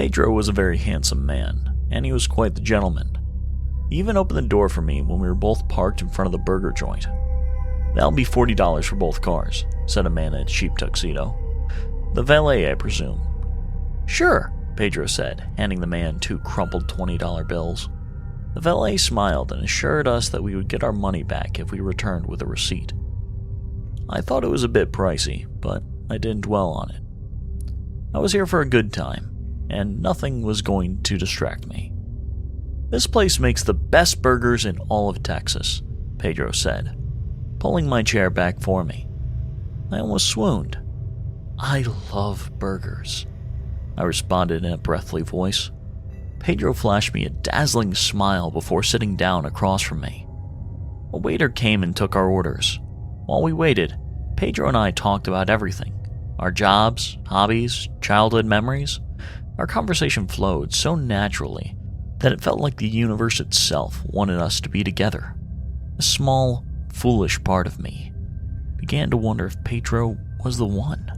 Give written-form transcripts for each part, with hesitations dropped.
Pedro was a very handsome man, and he was quite the gentleman. He even opened the door for me when we were both parked in front of the burger joint. "That'll be $40 for both cars," said a man in a cheap tuxedo. "The valet, I presume." "Sure," Pedro said, handing the man 2 crumpled $20 bills. The valet smiled and assured us that we would get our money back if we returned with a receipt. I thought it was a bit pricey, but I didn't dwell on it. I was here for a good time, and nothing was going to distract me. "This place makes the best burgers in all of Texas," Pedro said, pulling my chair back for me. I almost swooned. "I love burgers," I responded in a breathy voice. Pedro flashed me a dazzling smile before sitting down across from me. A waiter came and took our orders. While we waited, Pedro and I talked about everything. Our jobs, hobbies, childhood memories. Our conversation flowed so naturally that it felt like the universe itself wanted us to be together. A small, foolish part of me began to wonder if Pedro was the one.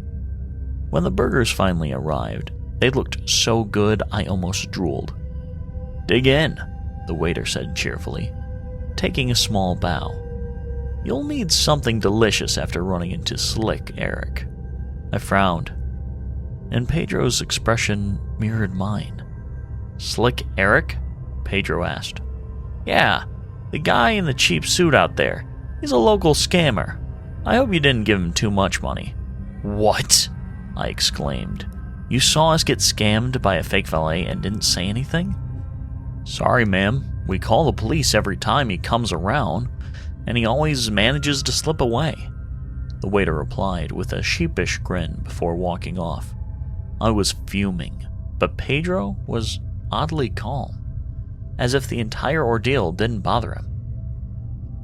When the burgers finally arrived, they looked so good I almost drooled. "Dig in," the waiter said cheerfully, taking a small bow. "You'll need something delicious after running into Slick Eric." I frowned, and Pedro's expression mirrored mine. "Slick Eric?" Pedro asked. "Yeah, the guy in the cheap suit out there. He's a local scammer. I hope you didn't give him too much money." "What?" I exclaimed. "You saw us get scammed by a fake valet and didn't say anything?" "Sorry, ma'am. We call the police every time he comes around, and he always manages to slip away," the waiter replied with a sheepish grin before walking off. I was fuming, but Pedro was oddly calm, as if the entire ordeal didn't bother him.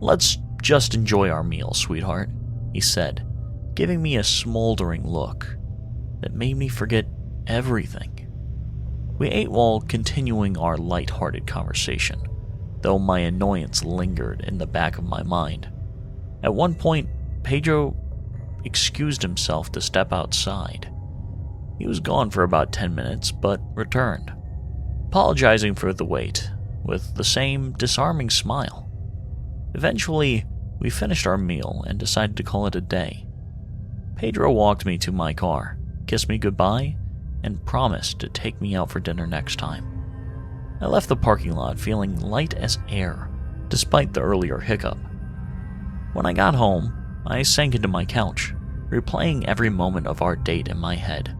"Let's just enjoy our meal, sweetheart," he said, giving me a smoldering look that made me forget everything. We ate while continuing our light-hearted conversation, though my annoyance lingered in the back of my mind. At one point, Pedro excused himself to step outside. He was gone for about 10 minutes, but returned, apologizing for the wait, with the same disarming smile. Eventually, we finished our meal and decided to call it a day. Pedro walked me to my car, kissed me goodbye, and promised to take me out for dinner next time. I left the parking lot feeling light as air, despite the earlier hiccup. When I got home, I sank into my couch, replaying every moment of our date in my head.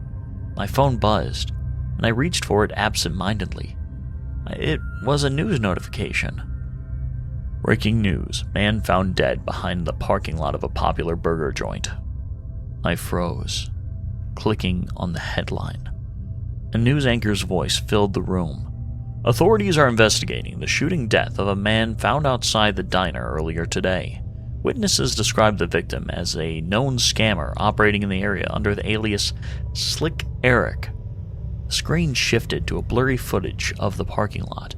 My phone buzzed, and I reached for it absent-mindedly. It was a news notification. "Breaking news. Man found dead behind the parking lot of a popular burger joint." I froze, clicking on the headline. A news anchor's voice filled the room. "Authorities are investigating the shooting death of a man found outside the diner earlier today. Witnesses described the victim as a known scammer operating in the area under the alias Slick Eric." The screen shifted to a blurry footage of the parking lot.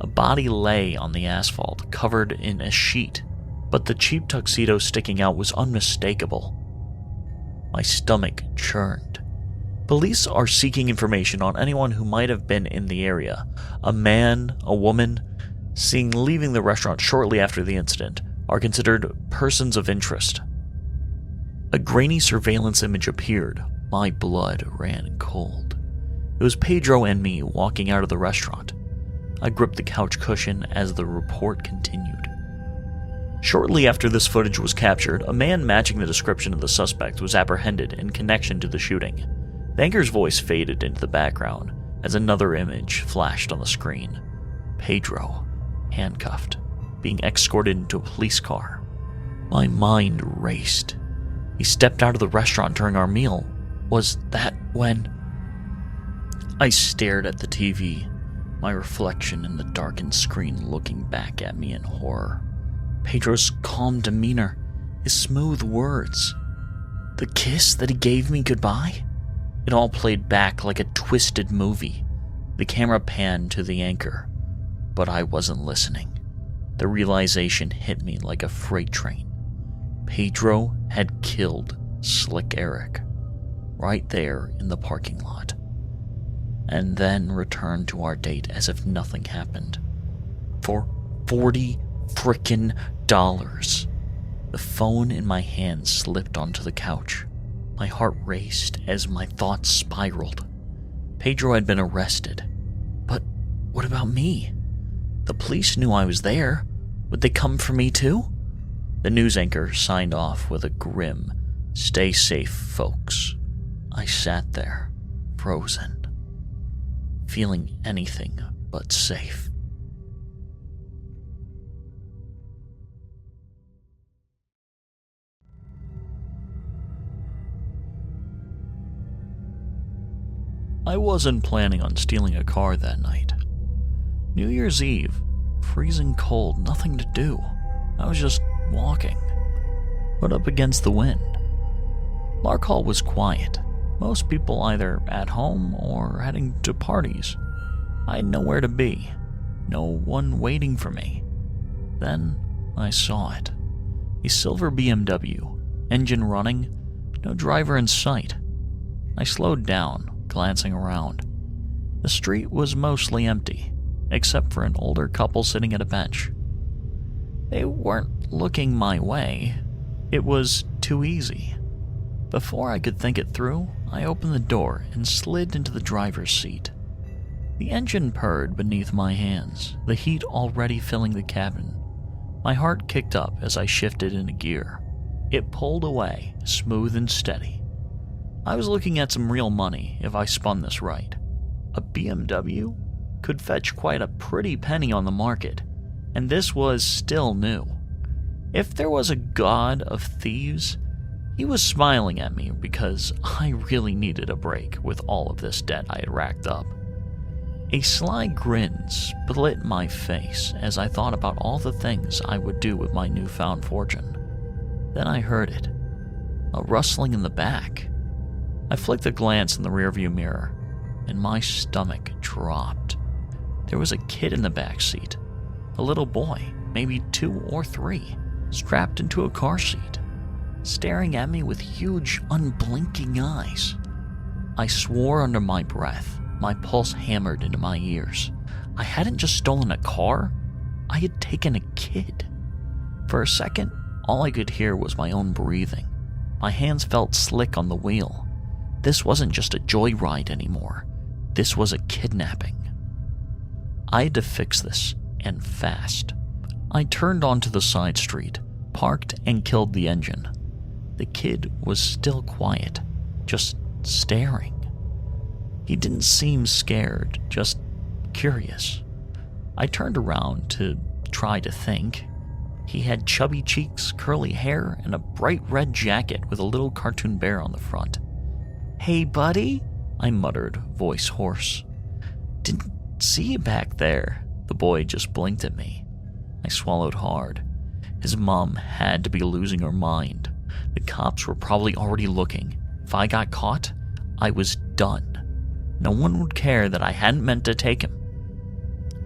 A body lay on the asphalt, covered in a sheet, but the cheap tuxedo sticking out was unmistakable. My stomach churned. "Police are seeking information on anyone who might have been in the area. A man, a woman, seen leaving the restaurant shortly after the incident, are considered persons of interest." A grainy surveillance image appeared. My blood ran cold. It was Pedro and me walking out of the restaurant. I gripped the couch cushion as the report continued. Shortly after this footage was captured, a man matching the description of the suspect was apprehended in connection to the shooting. The anchor's voice faded into the background as another image flashed on the screen. Pedro, handcuffed, being escorted into a police car. My mind raced. He stepped out of the restaurant during our meal. Was that when... I stared at the TV, my reflection in the darkened screen looking back at me in horror. Pedro's calm demeanor, his smooth words, the kiss that he gave me goodbye. It all played back like a twisted movie. The camera panned to the anchor, but I wasn't listening. The realization hit me like a freight train. Pedro had killed Slick Eric, right there in the parking lot. and then returned to our date as if nothing happened. For $40 frickin' dollars. The phone in my hand slipped onto the couch. My heart raced as my thoughts spiraled. Pedro had been arrested. But what about me? The police knew I was there. Would they come for me too? The news anchor signed off with a grim, "Stay safe, folks." I sat there, frozen, feeling anything but safe. I wasn't planning on stealing a car that night. New Year's Eve, freezing cold, nothing to do. I was just walking, put up against the wind. Lark Hall was quiet. Most people either at home or heading to parties. I had nowhere to be, no one waiting for me. Then I saw it. A silver BMW, engine running, no driver in sight. I slowed down, glancing around. The street was mostly empty, except for an older couple sitting at a bench. They weren't looking my way. It was too easy. Before I could think it through, I opened the door and slid into the driver's seat. The engine purred beneath my hands, the heat already filling the cabin. My heart kicked up as I shifted into gear. It pulled away, smooth and steady. I was looking at some real money if I spun this right. A BMW could fetch quite a pretty penny on the market, and this was still new. If there was a god of thieves, he was smiling at me because I really needed a break with all of this debt I had racked up. A sly grin split my face as I thought about all the things I would do with my newfound fortune. Then I heard it, a rustling in the back. I flicked a glance in the rearview mirror, and my stomach dropped. There was a kid in the back seat, a little boy, maybe 2 or 3, strapped into a car seat, staring at me with huge, unblinking eyes. I swore under my breath, my pulse hammered into my ears. I hadn't just stolen a car, I had taken a kid. For a second, all I could hear was my own breathing. My hands felt slick on the wheel. This wasn't just a joyride anymore. This was a kidnapping. I had to fix this, and fast. I turned onto the side street, parked, and killed the engine. The kid was still quiet, just staring. He didn't seem scared, just curious. I turned around to try to think. He had chubby cheeks, curly hair, and a bright red jacket with a little cartoon bear on the front. "Hey, buddy," I muttered, voice hoarse. "Didn't see you back there." The boy just blinked at me. I swallowed hard. His mom had to be losing her mind. The cops were probably already looking. If I got caught, I was done. No one would care that I hadn't meant to take him.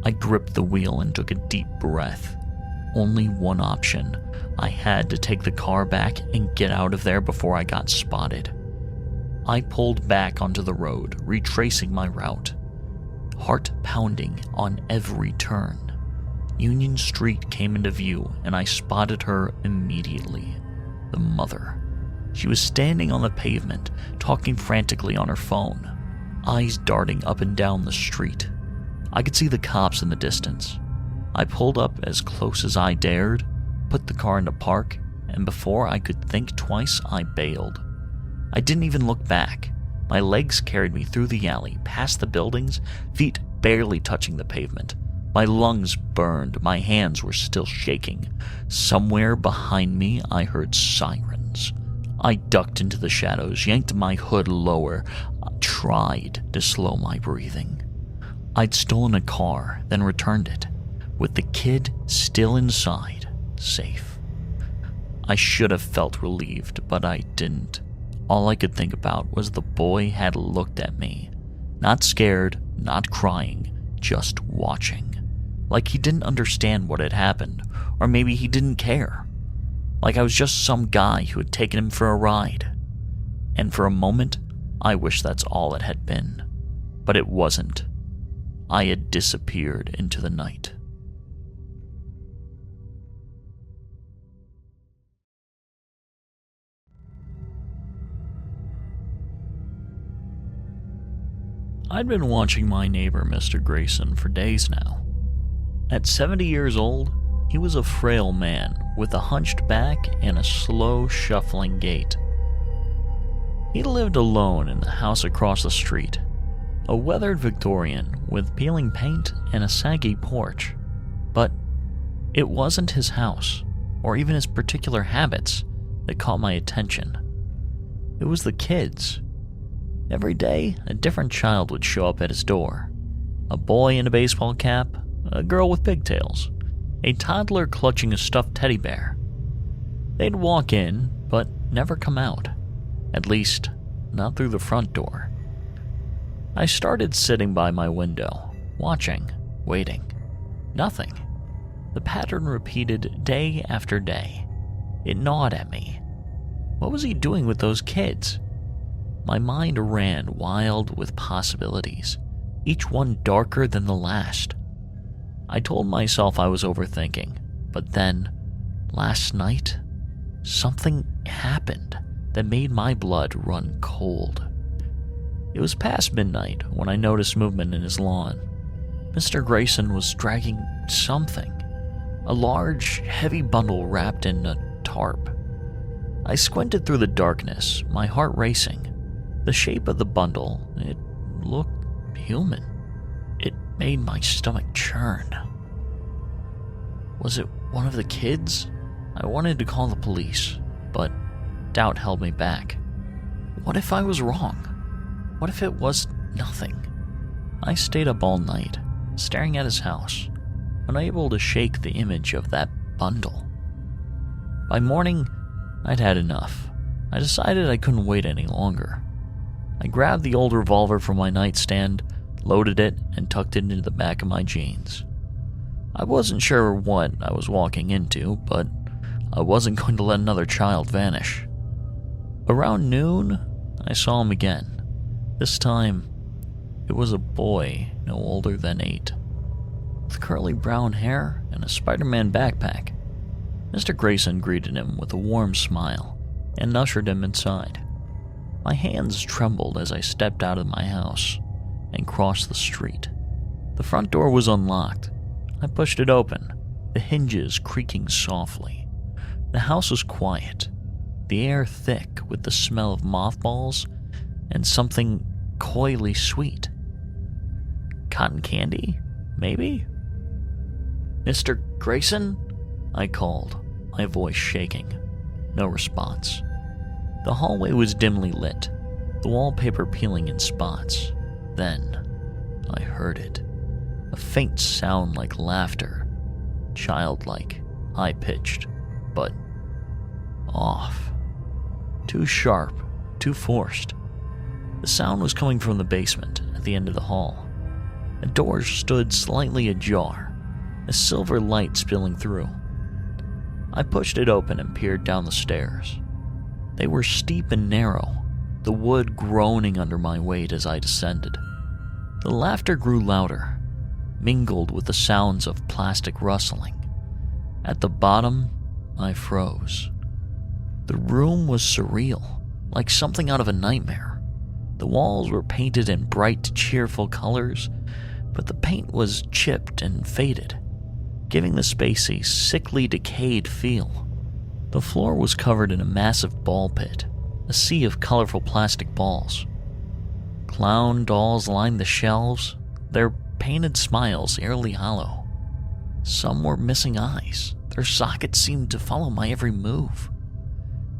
I gripped the wheel and took a deep breath. Only one option. I had to take the car back and get out of there before I got spotted. I pulled back onto the road, retracing my route. Heart pounding on every turn. Union Street came into view, and I spotted her immediately. The mother. She was standing on the pavement, talking frantically on her phone, eyes darting up and down the street. I could see the cops in the distance. I pulled up as close as I dared, put the car into park, and before I could think twice, I bailed. I didn't even look back. My legs carried me through the alley, past the buildings, feet barely touching the pavement. My lungs burned, my hands were still shaking. Somewhere behind me, I heard sirens. I ducked into the shadows, yanked my hood lower, tried to slow my breathing. I'd stolen a car, then returned it, with the kid still inside, safe. I should have felt relieved, but I didn't. All I could think about was the boy had looked at me. Not scared, not crying, just watching. Like he didn't understand what had happened, or maybe he didn't care. Like I was just some guy who had taken him for a ride. And for a moment, I wish that's all it had been. But it wasn't. I had disappeared into the night. I'd been watching my neighbor, Mr. Grayson, for days now. At 70 years old, he was a frail man with a hunched back and a slow, shuffling gait. He lived alone in the house across the street, a weathered Victorian with peeling paint and a saggy porch. But it wasn't his house, or even his particular habits, that caught my attention. It was the kids. Every day, a different child would show up at his door. A boy in a baseball cap, a girl with pigtails, a toddler clutching a stuffed teddy bear. They'd walk in, but never come out. At least, not through the front door. I started sitting by my window, watching, waiting. Nothing. The pattern repeated day after day. It gnawed at me. What was he doing with those kids? My mind ran wild with possibilities, each one darker than the last. I told myself I was overthinking, but then, last night, something happened that made my blood run cold. It was past midnight when I noticed movement in his lawn. Mr. Grayson was dragging something, a large, heavy bundle wrapped in a tarp. I squinted through the darkness, my heart racing. The shape of the bundle, it looked human. It made my stomach churn. Was it one of the kids? I wanted to call the police, but doubt held me back. What if I was wrong? What if it was nothing? I stayed up all night, staring at his house, unable to shake the image of that bundle. By morning, I'd had enough. I decided I couldn't wait any longer. I grabbed the old revolver from my nightstand, loaded it, and tucked it into the back of my jeans. I wasn't sure what I was walking into, but I wasn't going to let another child vanish. Around noon, I saw him again. This time, it was a boy no older than 8, with curly brown hair and a Spider-Man backpack. Mr. Grayson greeted him with a warm smile and ushered him inside. My hands trembled as I stepped out of my house and crossed the street. The front door was unlocked. I pushed it open, the hinges creaking softly. The house was quiet, the air thick with the smell of mothballs and something coyly sweet. Cotton candy, maybe? "Mr. Grayson?" I called, my voice shaking. No response. The hallway was dimly lit, the wallpaper peeling in spots. Then, I heard it. A faint sound like laughter. Childlike, high-pitched, but off. Too sharp, too forced. The sound was coming from the basement, at the end of the hall. A door stood slightly ajar, a silver light spilling through. I pushed it open and peered down the stairs. They were steep and narrow, the wood groaning under my weight as I descended. The laughter grew louder, mingled with the sounds of plastic rustling. At the bottom, I froze. The room was surreal, like something out of a nightmare. The walls were painted in bright, cheerful colors, but the paint was chipped and faded, giving the space a sickly, decayed feel. The floor was covered in a massive ball pit, a sea of colorful plastic balls. Clown dolls lined the shelves, their painted smiles eerily hollow. Some were missing eyes. Their sockets seemed to follow my every move.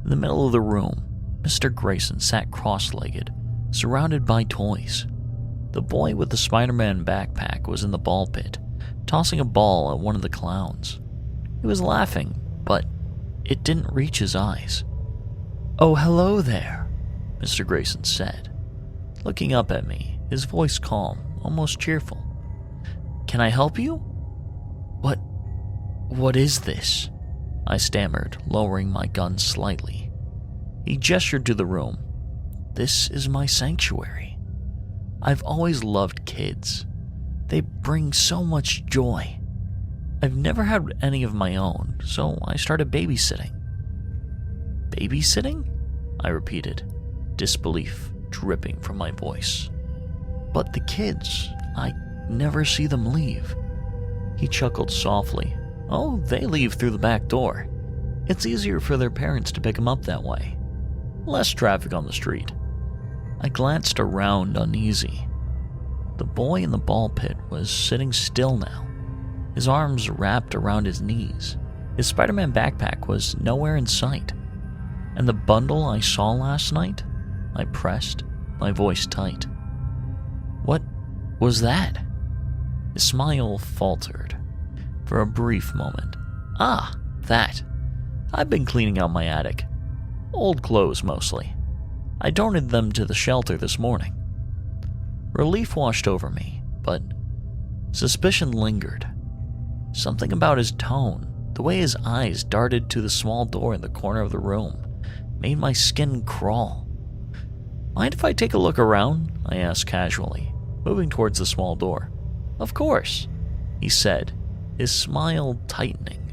In the middle of the room, Mr. Grayson sat cross-legged, surrounded by toys. The boy with the Spider-Man backpack was in the ball pit, tossing a ball at one of the clowns. He was laughing, but it didn't reach his eyes. "Oh, hello there," Mr. Grayson said, looking up at me, his voice calm, almost cheerful. "Can I help you?" What is this?" I stammered, lowering my gun slightly. He gestured to the room. "This is my sanctuary." I've always loved kids. They bring so much joy. I've never had any of my own, so I started babysitting. Babysitting? I repeated, disbelief dripping from my voice. But the kids, I never see them leave. He chuckled softly. Oh, they leave through the back door. It's easier for their parents to pick them up that way. Less traffic on the street. I glanced around uneasy. The boy in the ball pit was sitting still now, his arms wrapped around his knees. His Spider-Man backpack was nowhere in sight. And the bundle I saw last night? I pressed, my voice tight. What was that? His smile faltered for a brief moment. Ah, that. I've been cleaning out my attic. Old clothes, mostly. I donated them to the shelter this morning. Relief washed over me, but suspicion lingered. Something about his tone, the way his eyes darted to the small door in the corner of the room, made my skin crawl. Mind if I take a look around? I asked casually, moving towards the small door. Of course, he said, his smile tightening.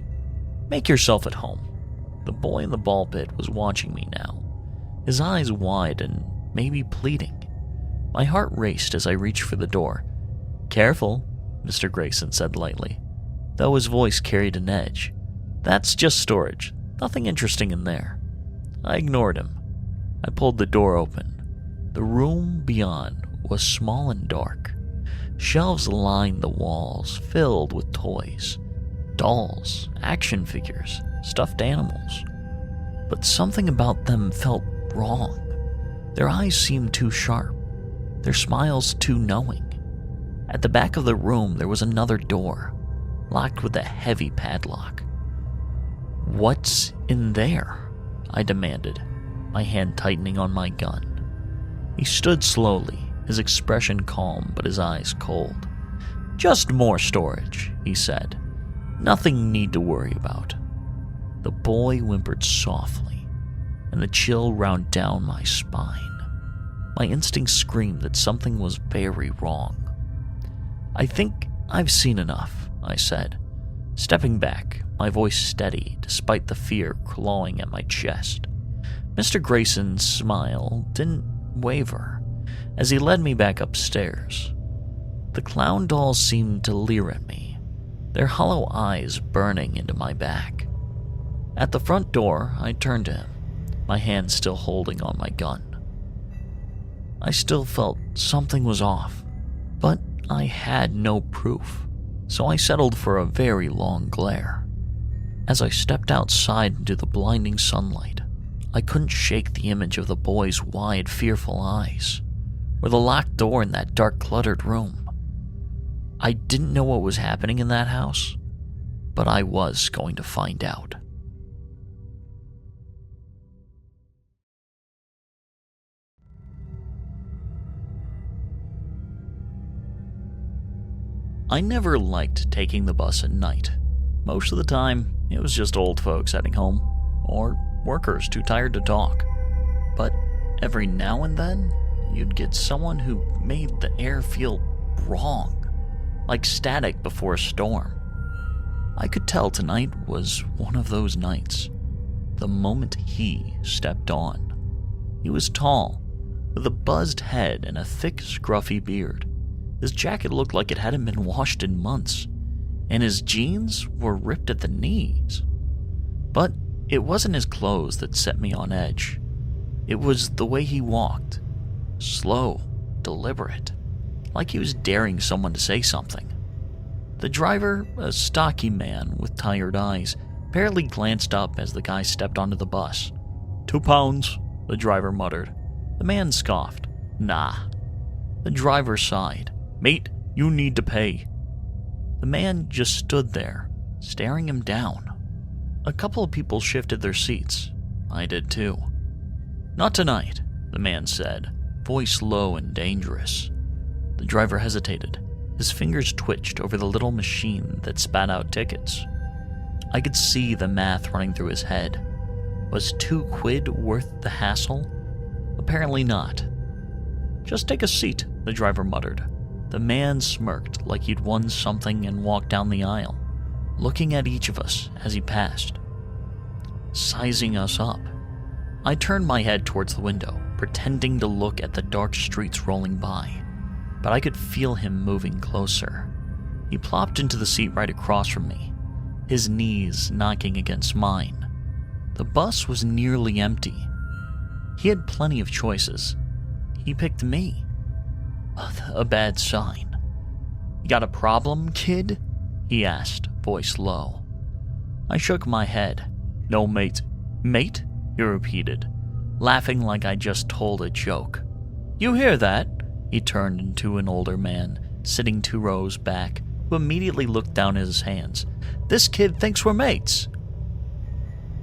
Make yourself at home. The boy in the ball pit was watching me now, his eyes wide and maybe pleading. My heart raced as I reached for the door. Careful, Mr. Grayson said lightly, though his voice carried an edge. That's just storage. Nothing interesting in there. I ignored him. I pulled the door open. The room beyond was small and dark. Shelves lined the walls, filled with toys, dolls, action figures, stuffed animals. But something about them felt wrong. Their eyes seemed too sharp, their smiles too knowing. At the back of the room there was another door, locked with a heavy padlock. What's in there? I demanded, my hand tightening on my gun. He stood slowly, his expression calm but his eyes cold. Just more storage, he said. Nothing need to worry about. The boy whimpered softly, and the chill ran down my spine. My instincts screamed that something was very wrong. I think I've seen enough, I said, stepping back, my voice steady despite the fear clawing at my chest. Mr. Grayson's smile didn't waver as he led me back upstairs. The clown dolls seemed to leer at me, their hollow eyes burning into my back. At the front door, I turned to him, my hand still holding on my gun. I still felt something was off, but I had no proof, so I settled for a very long glare. As I stepped outside into the blinding sunlight, I couldn't shake the image of the boy's wide, fearful eyes, or the locked door in that dark, cluttered room. I didn't know what was happening in that house, but I was going to find out. I never liked taking the bus at night. Most of the time, it was just old folks heading home, or workers too tired to talk. But every now and then, you'd get someone who made the air feel wrong, like static before a storm. I could tell tonight was one of those nights. The moment he stepped on. He was tall, with a buzzed head and a thick, scruffy beard. His jacket looked like it hadn't been washed in months, and his jeans were ripped at the knees. But it wasn't his clothes that set me on edge. It was the way he walked. Slow, deliberate, like he was daring someone to say something. The driver, a stocky man with tired eyes, barely glanced up as the guy stepped onto the bus. £2, the driver muttered. The man scoffed. Nah. The driver sighed. Mate, you need to pay. The man just stood there, staring him down. A couple of people shifted their seats. I did too. Not tonight, the man said, voice low and dangerous. The driver hesitated. His fingers twitched over the little machine that spat out tickets. I could see the math running through his head. Was £2 worth the hassle? Apparently not. Just take a seat, the driver muttered. The man smirked like he'd won something and walked down the aisle, looking at each of us as he passed, sizing us up. I turned my head towards the window, pretending to look at the dark streets rolling by, but I could feel him moving closer. He plopped into the seat right across from me, his knees knocking against mine. The bus was nearly empty. He had plenty of choices. He picked me. A bad sign. "You got a problem, kid?" he asked, voice low. I shook my head. "No, mate." "Mate?" he repeated, laughing like I just told a joke. "You hear that?" He turned into an older man, sitting 2 rows back, who immediately looked down at his hands. "This kid thinks we're mates."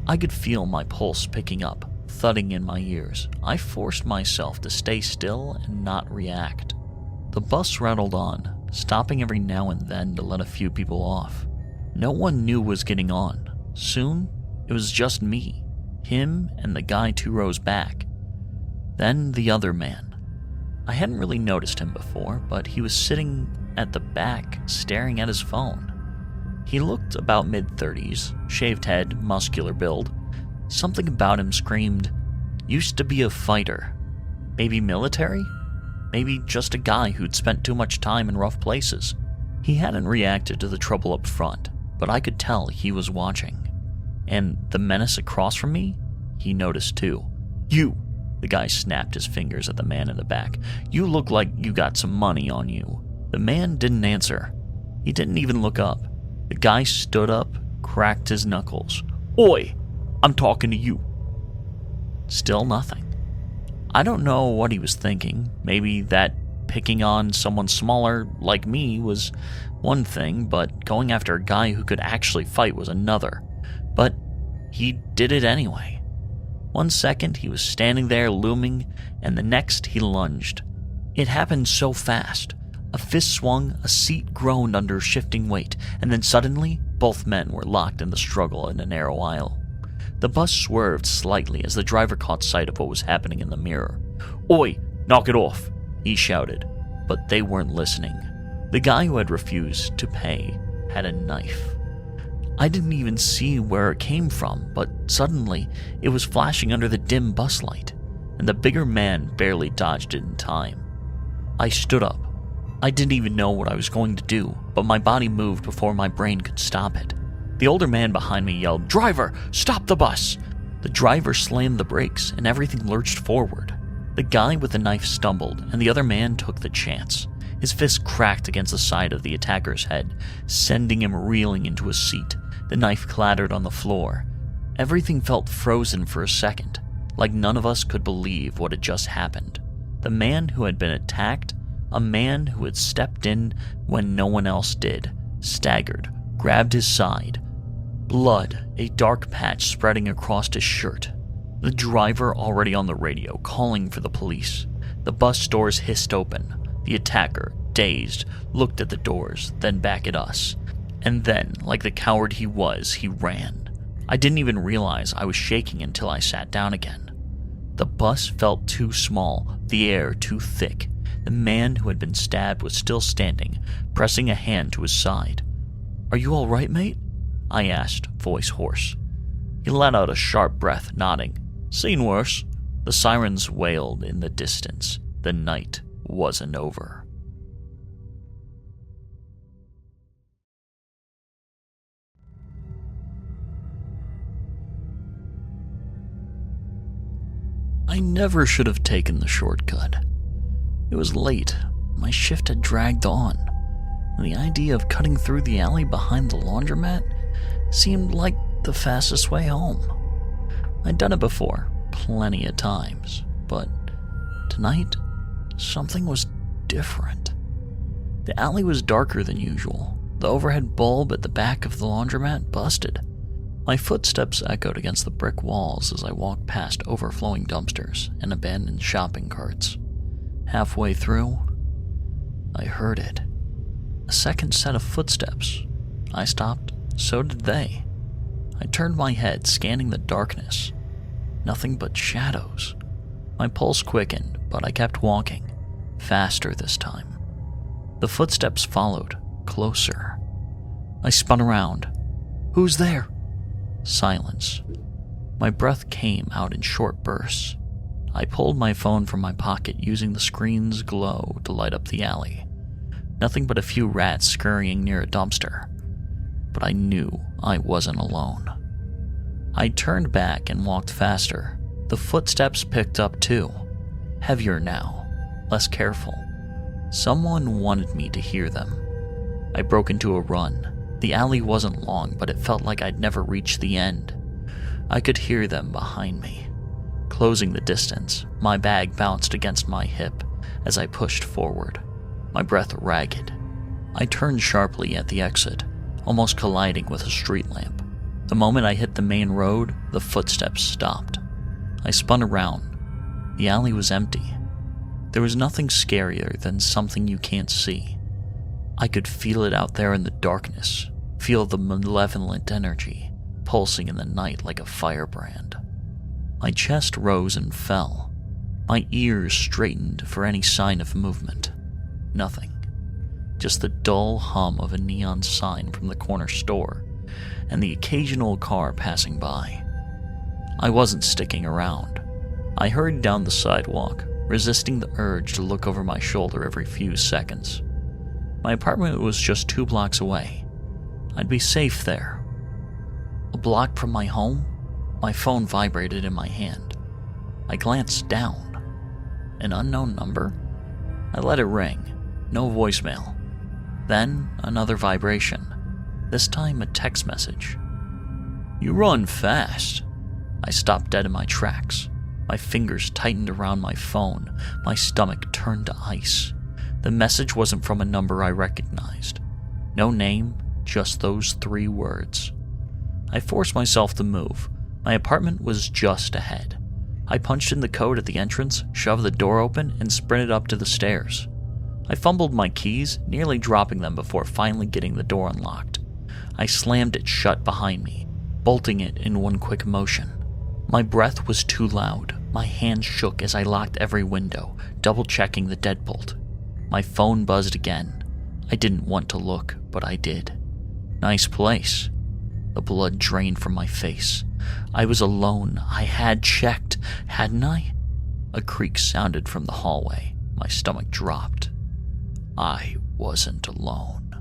I could feel my pulse picking up, thudding in my ears. I forced myself to stay still and not react. The bus rattled on, stopping every now and then to let a few people off. No one knew what was getting on. Soon, it was just me, him, and the guy 2 rows back. Then the other man. I hadn't really noticed him before, but he was sitting at the back, staring at his phone. He looked about mid-30s, shaved head, muscular build. Something about him screamed, "Used to be a fighter." Maybe military? Maybe just a guy who'd spent too much time in rough places. He hadn't reacted to the trouble up front, but I could tell he was watching. And the menace across from me, he noticed too. "You!" The guy snapped his fingers at the man in the back. "You look like you got some money on you." The man didn't answer. He didn't even look up. The guy stood up, cracked his knuckles. "Oi! I'm talking to you." Still nothing. I don't know what he was thinking. Maybe that picking on someone smaller like me was one thing, but going after a guy who could actually fight was another. But he did it anyway. 1 second he was standing there looming, and the next he lunged. It happened so fast. A fist swung, a seat groaned under shifting weight, and then suddenly both men were locked in the struggle in a narrow aisle. The bus swerved slightly as the driver caught sight of what was happening in the mirror. "Oi, knock it off," he shouted, but they weren't listening. The guy who had refused to pay had a knife. I didn't even see where it came from, but suddenly it was flashing under the dim bus light, and the bigger man barely dodged it in time. I stood up. I didn't even know what I was going to do, but my body moved before my brain could stop it. The older man behind me yelled, "Driver, stop the bus!" The driver slammed the brakes, and everything lurched forward. The guy with the knife stumbled, and the other man took the chance. His fist cracked against the side of the attacker's head, sending him reeling into a seat. The knife clattered on the floor. Everything felt frozen for a second, like none of us could believe what had just happened. The man who had been attacked, a man who had stepped in when no one else did, staggered, grabbed his side. Blood, a dark patch spreading across his shirt. The driver already on the radio, calling for the police. The bus doors hissed open. The attacker, dazed, looked at the doors, then back at us. And then, like the coward he was, he ran. I didn't even realize I was shaking until I sat down again. The bus felt too small, the air too thick. The man who had been stabbed was still standing, pressing a hand to his side. "Are you all right, mate?" I asked, voice hoarse. He let out a sharp breath, nodding. "Seen worse." The sirens wailed in the distance. The night wasn't over. I never should have taken the shortcut. It was late. My shift had dragged on, and the idea of cutting through the alley behind the laundromat seemed like the fastest way home. I'd done it before, plenty of times, but tonight, something was different. The alley was darker than usual. The overhead bulb at the back of the laundromat busted. My footsteps echoed against the brick walls as I walked past overflowing dumpsters and abandoned shopping carts. Halfway through, I heard it. A second set of footsteps. I stopped, so did they. I turned my head, scanning the darkness. Nothing but shadows. My pulse quickened, but I kept walking. faster this time. The footsteps followed, closer. I spun around. "Who's there?" Silence. My breath came out in short bursts. I pulled my phone from my pocket, using the screen's glow to light up the alley. Nothing but a few rats scurrying near a dumpster. But I knew I wasn't alone. I turned back and walked faster. The footsteps picked up too. Heavier now, less careful. Someone wanted me to hear them. I broke into a run. The alley wasn't long, but it felt like I'd never reached the end. I could hear them behind me. Closing the distance, my bag bounced against my hip as I pushed forward, my breath ragged. I turned sharply at the exit, almost colliding with a street lamp. The moment I hit the main road, the footsteps stopped. I spun around. The alley was empty. There was nothing scarier than something you can't see. I could feel it out there in the darkness, feel the malevolent energy pulsing in the night like a firebrand. My chest rose and fell. My ears straightened for any sign of movement. Nothing. Just the dull hum of a neon sign from the corner store and the occasional car passing by. I wasn't sticking around. I hurried down the sidewalk, resisting the urge to look over my shoulder every few seconds. My apartment was just 2 blocks away. I'd be safe there. A block from my home, my phone vibrated in my hand. I glanced down. An unknown number? I let it ring. No voicemail. Then another vibration. This time a text message. "You run fast." I stopped dead in my tracks. My fingers tightened around my phone. My stomach turned to ice. The message wasn't from a number I recognized. No name, just those 3 words. I forced myself to move. My apartment was just ahead. I punched in the code at the entrance, shoved the door open, and sprinted up to the stairs. I fumbled my keys, nearly dropping them before finally getting the door unlocked. I slammed it shut behind me, bolting it in one quick motion. My breath was too loud. My hands shook as I locked every window, double-checking the deadbolt. My phone buzzed again. I didn't want to look, but I did. Nice place. The blood drained from my face. I was alone. I had checked, hadn't I? A creak sounded from the hallway. My stomach dropped. I wasn't alone.